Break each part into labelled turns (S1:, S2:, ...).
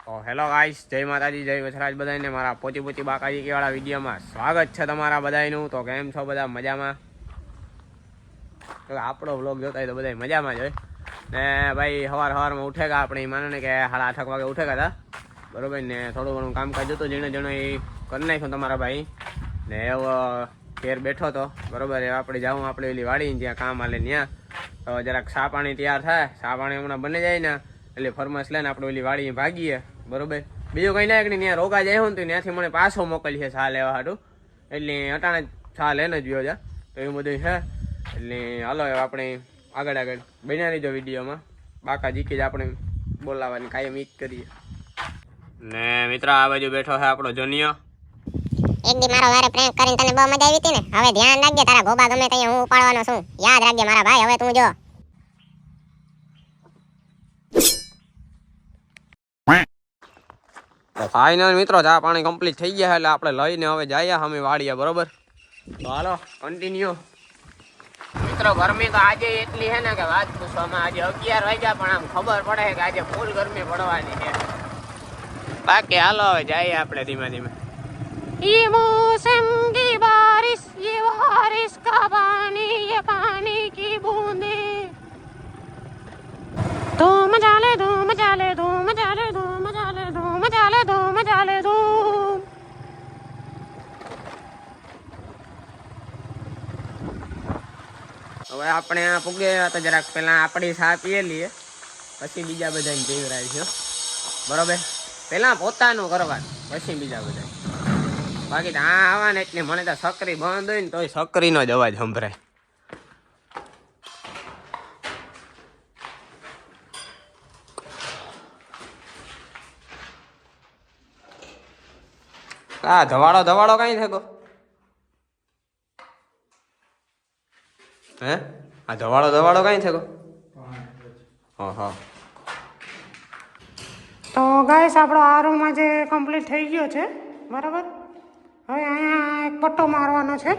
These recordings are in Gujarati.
S1: તો હેલો ગાઈસ, જય માતાજી, જય વછરાજ બધાને મારા પોતી બાકાજી કેવાળા વિડીયોમાં સ્વાગત છે તમારા બધાનું। તો કેમ છો બધા? મજામાં? તો આપણો વ્લોગ જોતા હોય તો બધા મજામાં જ હોય ને ભાઈ। સવારમાં ઉઠેગા આપણે માનો ને કે 8:30 વાગે ઉઠેગા હતા બરોબર ને। થોડું ઘણું કામકાજ હતું જેણે જેણે એ કરી નાખ્યું તમારા ભાઈ ને એવો ઘેર બેઠો હતો બરોબર। આપણે જાઉં આપણે એલી વાડી જ્યાં કામ હાલે ત્યાં તો જરાક ચા પાણી તૈયાર થાય। ચા પાણી હમણાં બની જાય ને એટલે ફરમાશ લઈને આપણે ઓલી વાડી ભાગીએ બરોબર। બીજું કંઈ ના કે ત્યાં રોકા જાય હોય ને તો ત્યાંથી મને પાછો મોકલીએ ચા લેવા હાટું, એટલે અટાણે ચા લઈને જ ગયો જા તો એવું બધું છે। એટલે હાલો આપણે આગળ બન્યા રહીજો વિડીયોમાં। બાકા જીકી જ આપણે બોલાવવાની કાયમ ઈ જ કરીએ ને મિત્ર। આ બાજુ બેઠો છે આપણો જોનિયો।
S2: એક દી મારો વારે પ્રેન્ક કરીને તને બહુ મજા આવી હતી ને। હવે ધ્યાન રાખજે, તારા ગોબા ગમે ત્યાં હું ઉપાડવાનો છું, યાદ રાખજે મારા ભાઈ। હવે તું જો
S1: ફાઇનલ મિત્રો ચા પાણી કમ્પ્લીટ થઈ ગયા એટલે આપણે લઈને હવે જઈએ અમે વાડીએ બરોબર। તો હાલો કન્ટિન્યુ મિત્રો। ગરમી તો આજે એટલી છે ને કે વાત પૂછવામાં। આજે 11 વાગ્યા પણ આમ ખબર પડે કે આજે ફૂલ ગરમી પડવાની છે। બાકી હાલો હવે જઈએ આપણે ધીમે ધીમે।
S2: ये मौसम की बारिश, ये बारिश का पानी, ये पानी की बूंदें, धूम जाले धूम जाले धूम जाले धूम जाले धूम जाले धूम जाले धूम।
S1: હવે આપણે આ પૂગે તો જરાક પહેલા આપણી ચા પીએ લઈએ પછી બીજા બધાને પીવરાય છે બરોબર। પહેલા પોતાનું કરવાનું પછી બીજા બધા। બાકી તો આ આવા ને એટલે મને તો સક્રી બંધ હોય ને તોય સક્રીનો જ અવાજ સંભળાય। આ ધવાડો કઈ થયો હે? આ ધવાડો કઈ થયો? હા
S3: તો ગાઈસ આપણો આ રૂમ આજે કમ્પ્લીટ થઈ ગયો છે બરાબર। હવે અહીંયા એક પટ્ટો મારવાનો છે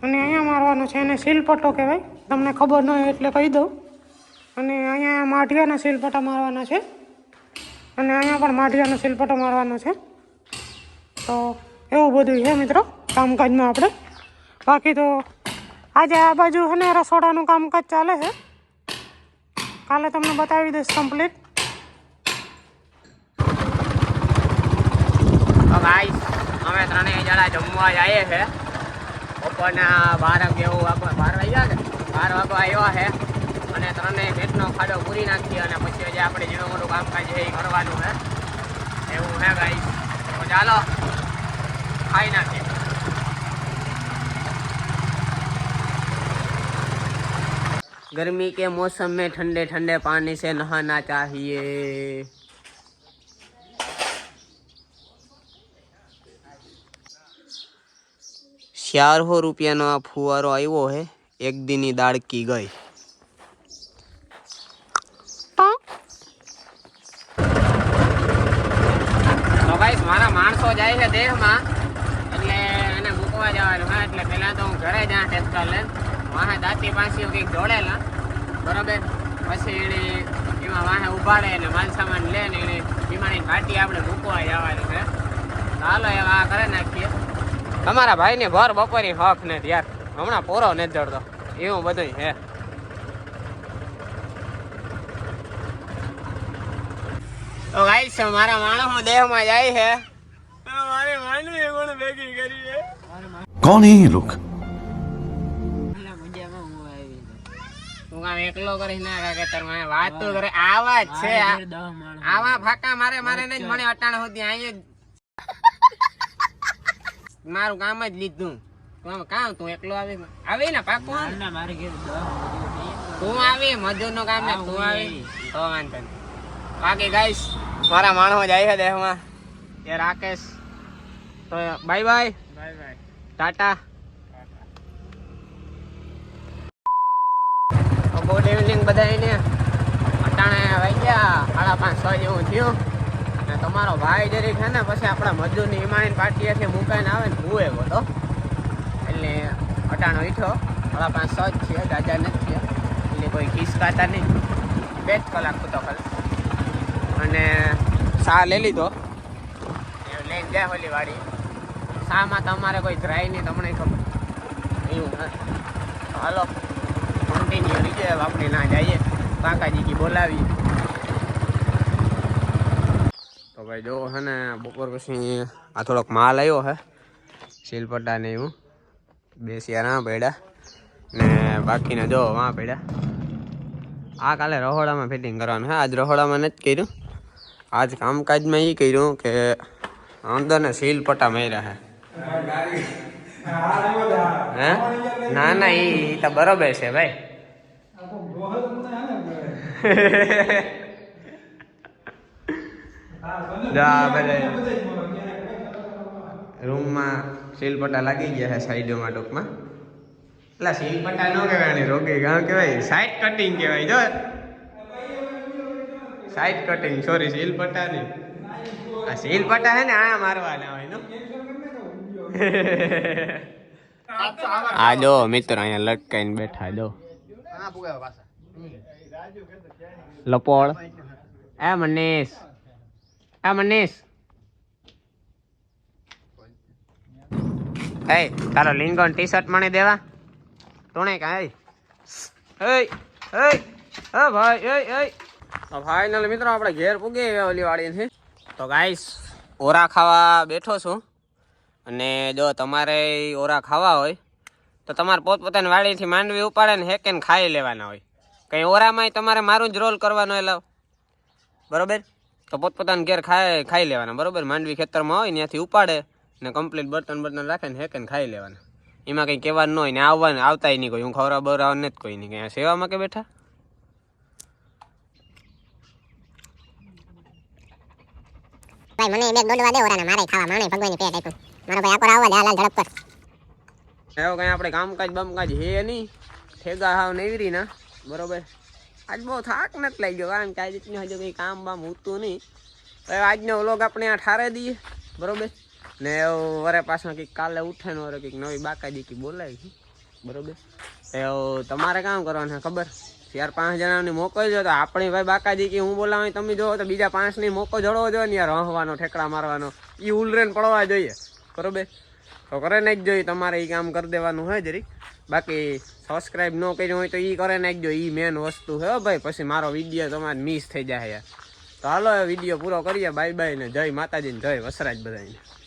S3: અને અહીંયા મારવાનો છે, એને સીલ પટ્ટો કહેવાય, તમને ખબર ન હોય એટલે કહી દઉં। અને અહીંયા માઢિયાના સીલ પટ્ટા મારવાના છે અને અહીંયા પણ માઢિયાનો સીલ પટ્ટો મારવાનો છે। તો એવું બધું છે મિત્રો કામકાજમાં આપણે। બાકી તો આજે આ બાજુ છે ને રસોડાનું કામકાજ ચાલે છે, કાલે તમને બતાવી દઈશ કમ્પ્લીટ।
S1: તો ગાઈસ અમે ત્રણેય જણા જમવા જઈએ છે બપોરના 12 જેવું 12 વાગ્યા કે 12 વાગવા આવ્યા છે અને ત્રણેય પેટનો ખાડો પૂરી નાખીએ અને પછી હજી આપણે જેનું મોટું કામકાજ છે એ કરવાનું છે એવું છે ગાઈસ। તો ચાલો ખાઈ નાખીએ। गर्मी के मौसम में ठंडे ठंडे पानी से नहाना चाहिए। 400 રૂપિયાનો આ ફુવારો આવ્યો હે, એક દીની દાળ કી ગઈ। તો ગાઈસ મારા માણસો જાય છે દેહમાં એટલે એને મૂકવા જવાનું હા। એટલે પહેલા તો હું ઘરે જા ટેસ્ટર લઈને વાહે દાંતી પાંચીઓ કંઈક જોડેલા બરાબર। પછી એને એમાં વાહે ઉભાડે અને માલ સામાન લે ને એને વિમાની ઘાટી આપણે મૂકવા જવાનું છે। ચાલો એવા આ કરી નાખીએ। તમારા ભાઈને ભર બપોરી હક ને યાર, હમણાં પોરો નથી જડતો એવું બધું છે। તો ગાઈસ મારા માણસો દેહમાં જાય છે, મારે માનવી કોણ ભેગી કરી છે?
S4: कौन है ये लोग?
S1: તું કામ એકલો કરી ના કે તાર મને વાત તો કરે આવા જ છે। આવા ફાકા મારે ને જ મને અટાણ સુધી અહીં મારું કામ જ લીધું। કામ તું એકલો આવી ને પાકું તું આવી મજૂર નું કામ ને તું આવી તો વાંધો નહીં। બાકી ગાઈસ મારા માણસો જાય છે દેહમાં એ રાકેશ। તો bye bye Tata. Good evening બધાને। અટાણે વાગ્યા 5:30 જેવું થયું અને તમારો ભાઈ જરીક છે ને પછી આપણા મજૂરની હિમાણી પાટીએથી મુકાઈને આવે ને ભૂએ ગયો એટલે અટાણો ઈઠો 5:30 છે, ગાજા નથી થયા એટલે કોઈ ખિસકાતા નહીં। 2 કલાક તો ખાલી અને શા લઈ લીધો લઈને જાય ઓલી વાડી શામાં તમારે કોઈ ધ્રાય નહીં તમને ખબર એવું હે હાલો કન્ટિન્યુ રીજે આપણે ના જઈએ કાકાજી કી બોલાવી તો ભાઈ જો હે ને બપોર પછી આ થોડોક માલ આવ્યો હે શીલપટ્ટા ને એવું બેસિયા પડ્યા ને બાકીને જો વાં પડ્યા આ કાલે રહોડામાં ફિટિંગ કરવાનું હે આજ રહોડામાં નથી કર્યું આજ કામકાજમાં એ કર્યું કે અંદર ને શીલપટ્ટા માર્યા હે હે ના ના એ તો બરોબર છે ભાઈ રૂમમાં શીલપટ્ટા લાગી ગયા છે સાઈડોમાં ટૂંકમાં એટલે શીલપટ્ટા ન કહેવાય રોગી ગામ કહેવાય સાઈડ કટિંગ કહેવાય જો સાઈડ કટિંગ સોરી શીલપટ્ટા નહીં આ શીલપટ્ટા છે ને આ મારવાના હોય નો આ જો મિત્ર અહીંયા લટકાઈને બેઠા જો લપોળ એ મનીષ એ તારો લિંગોન ટી શર્ટ મને દેવા તોણે કાંઈ ફાઇનલ મિત્રો આપણે ઘેર પૂગી ઓલી વાળી તો ગાઈસ ઓરા ખાવા બેઠો છું અને જો તમારે ઓરા ખાવા હોય તો તમારે પોતપોતાની વાડીથી માંડવી ઉપાડે ને હેકે ને ખાઈ લેવાના હોય કંઈ ઓરામાંય તમારે મારું જ રોલ કરવાનો એ લાવ બરોબર તો પોતપોતાને ઘેર ખાઈ લેવાના બરોબર માંડવી ખેતરમાં હોય ત્યાંથી ઉપાડે ને કમ્પ્લીટ બર્તન રાખે ને હેકે ને ખાઈ લેવાના એમાં કંઈ કહેવાનું ન હોય ને આવતાય નહીં કોઈ હું ખવરા બરાવવા નથી કોઈ નહીં કંઈ સેવામાં કે બેઠા
S5: ભાઈ મને બે દોડવા દે ઓરાના મારે ખાવા માણે ભગવાનની પેટ આપ્યું મારો ભાઈ આકોર આવવા દે હાલ ઝડપ કર
S1: એવું કંઈ આપણે કામકાજ બમકાજ હે નહીં ઠેગા હાવ નેવરી ના બરોબર આજ બહુ થાક નથી લાગ્યો કારણ કે આજે હજુ કંઈ કામ બામ હોતું નહીં તો આજનો વ્લોગ આપણે આ ઠારે દઈએ બરોબર ને વરે પાછા કંઈક કાલે ઉઠે ને વરે કંઈક નવી બાકાજી કી બોલાવી બરોબર એવું તમારે કામ કરવાનું છે ખબર 4-5 જણાની મોકલજો તો આપણી ભાઈ બાકાજી કી હું બોલાવી તમે જો તો બીજા 5ની મોકો જડવો જોઈએ ને યાર હવાનો ઠેકડા મારવાનો એ ઉલરેન પડવા જોઈએ બરોબર તો કરે નાખજો જોઈએ તમારે એ કામ કરી દેવાનું હોય જરી બાકી સબસ્ક્રાઈબ ન કર્યું હોય તો એ કરે નાખજો એ મેન વસ્તુ છે ભાઈ પછી મારો વિડીયો તમારે મિસ થઈ જાય યાર તો હાલો વિડીયો પૂરો કરીએ બાય બાય ને જય માતાજી ને જય વસરાજ બધાને